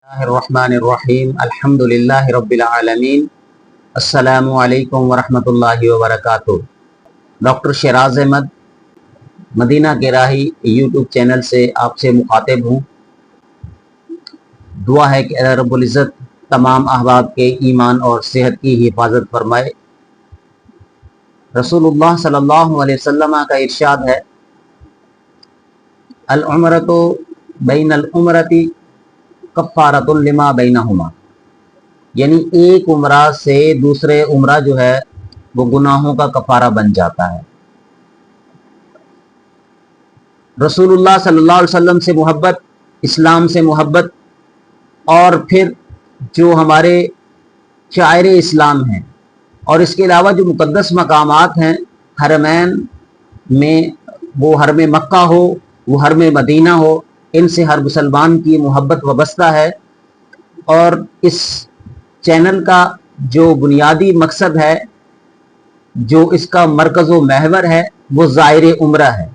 बिस्मिल्लाहिर्रहमानिर्रहीम अल्हम्दुलिल्लाहि रब्बिल आलमीन अस्सलामु अलैकुम वरहमतुल्लाहि वबरकातुहू। डॉक्टर शराज अहमद मदीना के राही यूट्यूब चैनल से आपसे मुखातिब हूँ। दुआ है कि अल्लाह रब्बुल इज़्ज़त तमाम अहबाब के ईमान और सेहत की हिफाजत फरमाए। रसूलुल्लाह सल्लल्लाहु अलैहि वसल्लम का इरशाद है, अल उम्रतु बैनल उम्रती कफ़ारतुल लिमा बैनहुमा, यानी एक उम्रा से दूसरे उम्रा जो है वो गुनाहों का कफ़ारा बन जाता है। रसूलुल्लाह सल्लल्लाहु अलैहि वसल्लम से मोहब्बत, इस्लाम से मोहब्बत और फिर जो हमारे शायर इस्लाम हैं और इसके अलावा जो मुक़द्दस मकामात हैं हरमैन में, वो हरम मक्का हो, वो हरम मदीना हो, इनसे हर मुसलमान की मोहब्बत वाबस्ता है। और इस चैनल का जो बुनियादी मकसद है, जो इसका मरकज़ व महवर है, वो ज़ाहिर उम्रा है।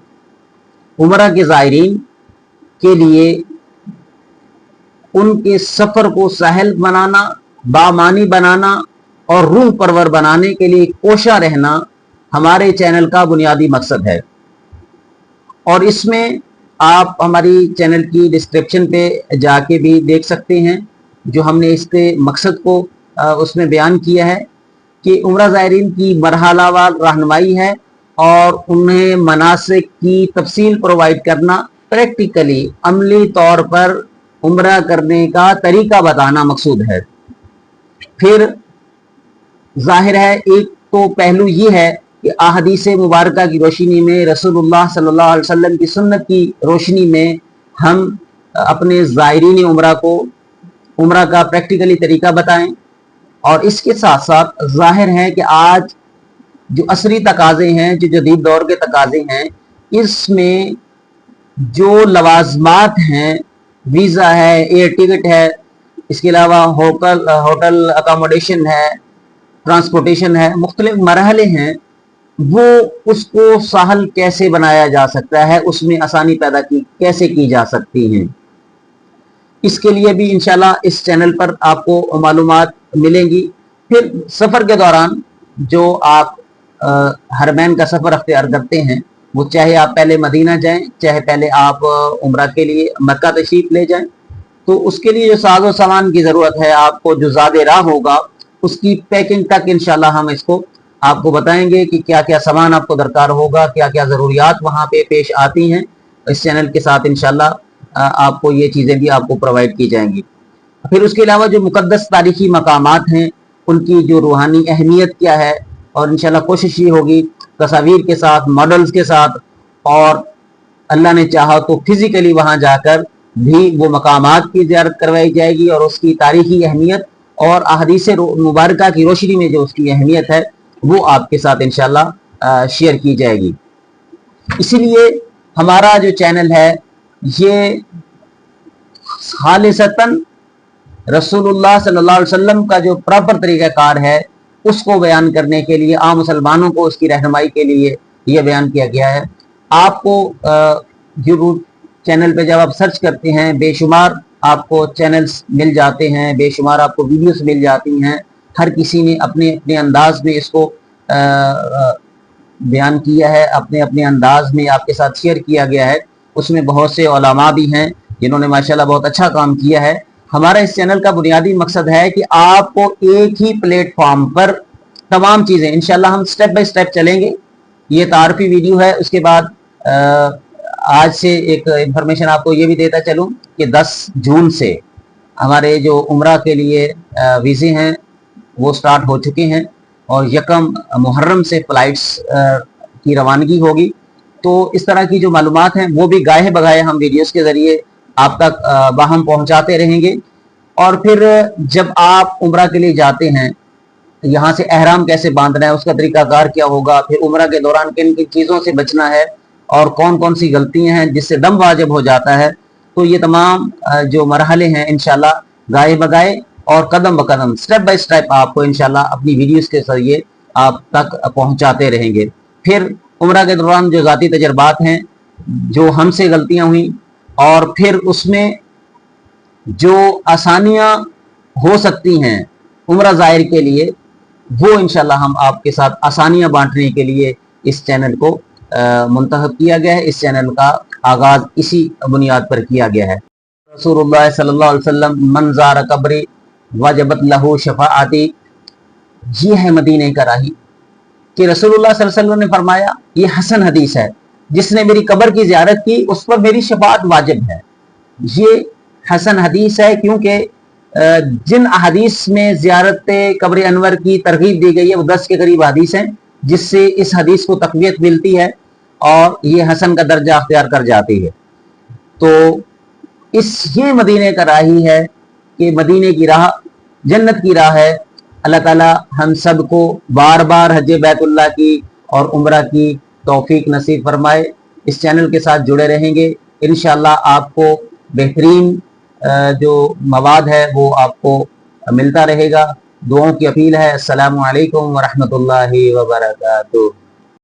उम्रा के ज़ायरीन के लिए उनके सफ़र को सहल बनाना, बामानी बनाना और रूह परवर बनाने के लिए कोशा रहना हमारे चैनल का बुनियादी मकसद है। और इसमें आप हमारी चैनल की डिस्क्रिप्शन पे जाके भी देख सकते हैं जो हमने इसके मकसद को उसमें बयान किया है कि उम्रा ज़ायरीन की मरहलावार रहनुमाई है और उन्हें मनासिक की तफसील प्रोवाइड करना, प्रैक्टिकली अमली तौर पर उम्रा करने का तरीका बताना मकसूद है। फिर जाहिर है एक तो पहलू ये है कि अहादीस मुबारका की रोशनी में, रसूलुल्लाह सल्लल्लाहु अलैहि वसल्लम की सुन्नत की रोशनी में हम अपने ज़ायरीन उम्रा को उम्रा का प्रैक्टिकली तरीका बताएं। और इसके साथ साथ जाहिर है कि आज जो असरी तकाज़े हैं, जो जदीद दौर के तकाज़े हैं, इसमें जो लवाज़मात हैं, वीज़ा है, एयर टिकट है, इसके अलावा होटल अकोमोडेशन है, ट्रांसपोर्टेशन है, मुख्तलिफ मरहले हैं, वो उसको सहल कैसे बनाया जा सकता है, उसमें आसानी पैदा कैसे की जा सकती हैं, इसके लिए भी इंशाल्लाह इस चैनल पर आपको मालूमात मिलेंगी। फिर सफ़र के दौरान जो आप हरमैन का सफ़र अख्तियार करते हैं, वो चाहे आप पहले मदीना जाएं, चाहे पहले आप उम्रा के लिए मक्का तशरीफ़ ले जाएं, तो उसके लिए जो साजो सामान की ज़रूरत है, आपको जो ज़ादे राह होगा, उसकी पैकिंग तक इंशाल्लाह हम इसको आपको बताएंगे कि क्या क्या सामान आपको दरकार होगा, क्या क्या ज़रूरियात वहाँ पे पेश आती हैं। इस चैनल के साथ इंशाल्लाह आपको ये चीज़ें भी आपको प्रोवाइड की जाएंगी। फिर उसके अलावा जो मुक़द्दस तारीख़ी मकामात हैं, उनकी जो रूहानी अहमियत क्या है, और इंशाल्लाह कोशिश ये होगी तस्वीर के साथ, मॉडल्स के साथ, और अल्लाह ने चाहा तो फिज़िकली वहाँ जाकर भी वो मकामात की ज़ियारत करवाई जाएगी और उसकी तारीख़ी अहमियत और अहादीस मुबारका की रोशनी में जो उसकी अहमियत है वो आपके साथ इंशाल्लाह शेयर की जाएगी। इसीलिए हमारा जो चैनल है ये खालिसतन रसूलुल्लाह सल्लल्लाहु अलैहि वसल्लम का जो प्रॉपर तरीक़ाकार है उसको बयान करने के लिए, आम मुसलमानों को उसकी रहनुमाई के लिए ये बयान किया गया है। आपको यूट्यूब चैनल पे जब आप सर्च करते हैं, बेशुमार आपको चैनल्स मिल जाते हैं, बेशुमार आपको वीडियोस मिल जाती हैं। हर किसी ने अपने अपने अंदाज में इसको बयान किया है, अपने अपने अंदाज में आपके साथ शेयर किया गया है। उसमें बहुत से उलमा भी हैं जिन्होंने माशाल्लाह बहुत अच्छा काम किया है। हमारा इस चैनल का बुनियादी मकसद है कि आपको एक ही प्लेटफॉर्म पर तमाम चीज़ें, इंशाल्लाह हम स्टेप बाय स्टेप चलेंगे। ये तारफी वीडियो है। उसके बाद आज से एक इंफॉर्मेशन आपको ये भी देता चलूँ कि 10 जून से हमारे जो उम्रा के लिए वीज़े हैं वो स्टार्ट हो चुके हैं और यकम मुहर्रम से फ़्लाइट्स की रवानगी होगी। तो इस तरह की जो मालूमात हैं वो भी गाहे बगाहे हम वीडियोस के ज़रिए आप तक बाहम पहुंचाते रहेंगे। और फिर जब आप उम्रा के लिए जाते हैं, यहाँ से एहराम कैसे बांधना है, उसका तरीकाकार क्या होगा, फिर उम्रा के दौरान किन किन चीज़ों से बचना है और कौन कौन सी गलतियाँ हैं जिससे दम वाजिब हो जाता है, तो ये तमाम जो मरहले हैं इंशाल्लाह गाहे बगाहे और कदम ब कदम, स्टेप बाय स्टेप आपको इंशाल्लाह अपनी वीडियोस के जरिए आप तक पहुंचाते रहेंगे। फिर उम्रा के दौरान जो ज़ाती तजर्बात हैं, जो हमसे गलतियां हुई, और फिर उसमें جو آسانیاں ہو سکتی ہیں عمرہ زائر کے لیے وہ انشاءاللہ ہم آپ کے ساتھ آسانیاں بانٹنے کے لیے اس چینل کو منتخب کیا گیا ہے. اس چینل کا آغاز اسی بنیاد پر کیا گیا ہے. رسول اللہ صلی اللہ علیہ وسلم من زار قبری وجبت لہو شفاعتی، یہ ہے مدینہ کا راہی کہ رسول اللہ صلی اللہ علیہ وسلم نے فرمایا، یہ حسن حدیث ہے، جس نے میری قبر کی زیارت کی اس پر میری شفاعت واجب ہے. یہ حسن حدیث ہے کیونکہ جن احادیث میں زیارت قبر انور کی ترغیب دی گئی ہے وہ 10 کے قریب حدیث ہیں، جس سے اس حدیث کو تقویت ملتی ہے اور یہ حسن کا درجہ اختیار کر جاتی ہے. تو یہ مدینے کا راہی ہے کہ مدینے کی راہ جنت کی راہ ہے. اللہ تعالی ہم سب کو بار بار حج بیت اللہ کی اور عمرہ کی توفیق نصیب فرمائے. اس چینل کے ساتھ جڑے رہیں گے انشاءاللہ، آپ کو بہترین جو مواد ہے وہ آپ کو ملتا رہے گا. دعاؤں کی اپیل ہے. السلام علیکم ورحمۃ اللہ وبرکاتہ.